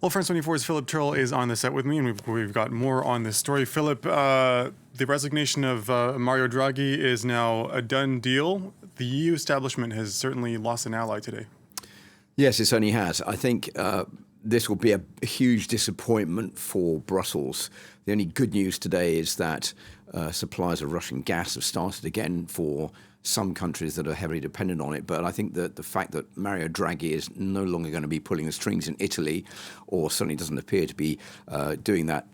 Well, France 24's Philip Turle is on the set with me, and we've got more on this story. Philip, the resignation of Mario Draghi is now a done deal. The EU establishment has certainly lost an ally today. Yes, it certainly has. I think this will be a huge disappointment for Brussels. The only good news today is that supplies of Russian gas have started again for some countries that are heavily dependent on it. But I think that the fact that Mario Draghi is no longer going to be pulling the strings in Italy, or certainly doesn't appear to be doing that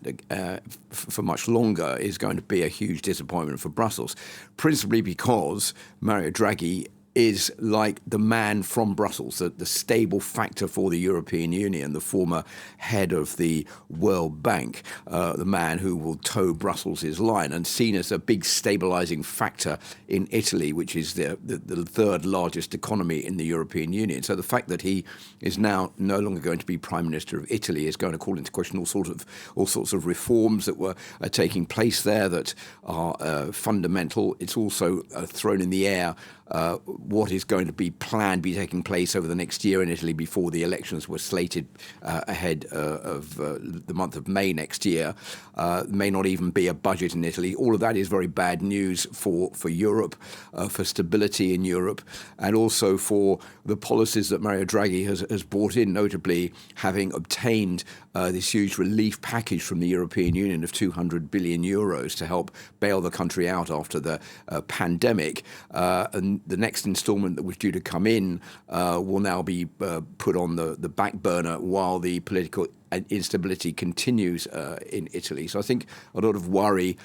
for much longer, is going to be a huge disappointment for Brussels, principally because Mario Draghi is like the man from Brussels, the stable factor for the European Union, the former head of the World Bank, the man who will toe Brussels' line, and seen as a big stabilising factor in Italy, which is the third largest economy in the European Union. So the fact that he is now no longer going to be Prime Minister of Italy is going to call into question all sorts of reforms that are taking place there that are fundamental. It's also thrown in the air what is going to be taking place over the next year in Italy before the elections were slated ahead of the month of May next year. May not even be a budget in Italy. All of that is very bad news for Europe, for stability in Europe, and also for the policies that Mario Draghi has brought in, notably having obtained this huge relief package from the European Union of 200 billion euros to help bail the country out after the pandemic. And the next instalment that was due to come in will now be put on the back burner while the political instability continues in Italy. So I think a lot of worry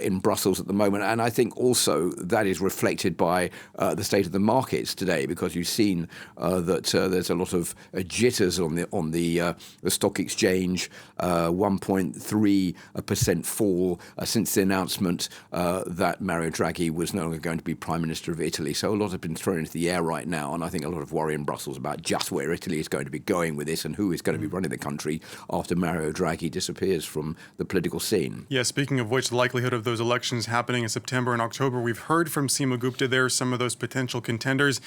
in Brussels at the moment. And I think also that is reflected by the state of the markets today, because you've seen that there's a lot of jitters on the stock exchange, 1.3% fall since the announcement that Mario Draghi was no longer going to be Prime Minister of Italy. So a lot have been thrown into the air right now. And I think a lot of worry in Brussels about just where Italy is going to be going with this and who is going to be running the country after Mario Draghi disappears from the political scene. Yeah, speaking of which, the likelihood of those elections happening in September and October, we've heard from Seema Gupta there, some of those potential contenders.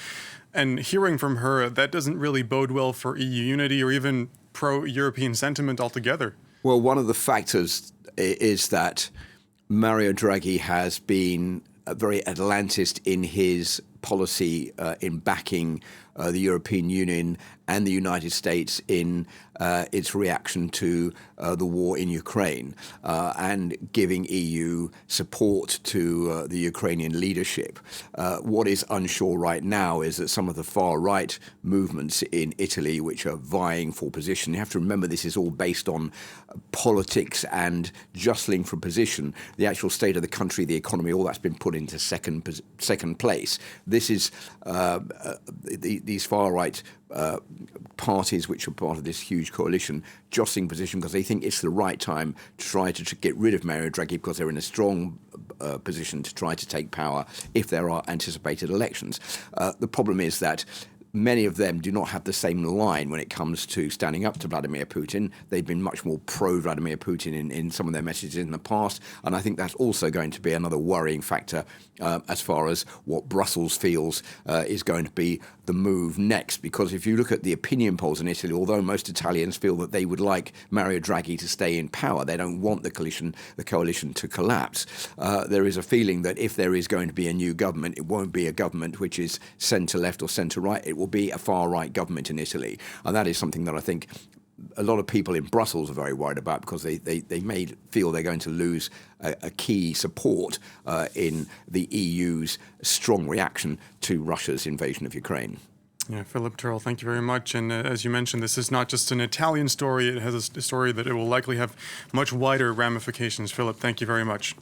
And hearing from her, that doesn't really bode well for EU unity or even pro-European sentiment altogether. Well, one of the factors is that Mario Draghi has been very Atlantist in his policy in backing the European Union and the United States in its reaction to the war in Ukraine and giving EU support to the Ukrainian leadership. What is unsure right now is that some of the far-right movements in Italy, which are vying for position, you have to remember this is all based on politics and jostling for position. The actual state of the country, the economy, all that's been put into second place. This is these far-right parties, which are part of this huge coalition, jostling position because they think it's the right time to try to get rid of Mario Draghi, because they're in a strong position to try to take power if there are anticipated elections. The problem is that many of them do not have the same line when it comes to standing up to Vladimir Putin. They've been much more pro-Vladimir Putin in some of their messages in the past, and I think that's also going to be another worrying factor as far as what Brussels feels is going to be the move next. Because if you look at the opinion polls in Italy, although most Italians feel that they would like Mario Draghi to stay in power, they don't want the coalition to collapse. There is a feeling that if there is going to be a new government, it won't be a government which is centre-left or centre-right. It will be a far-right government in Italy. And that is something that I think a lot of people in Brussels are very worried about, because they may feel they're going to lose a key support in the EU's strong reaction to Russia's invasion of Ukraine. Yeah, Philip Turle, thank you very much. And as you mentioned, this is not just an Italian story. It has a story that it will likely have much wider ramifications. Philip, thank you very much.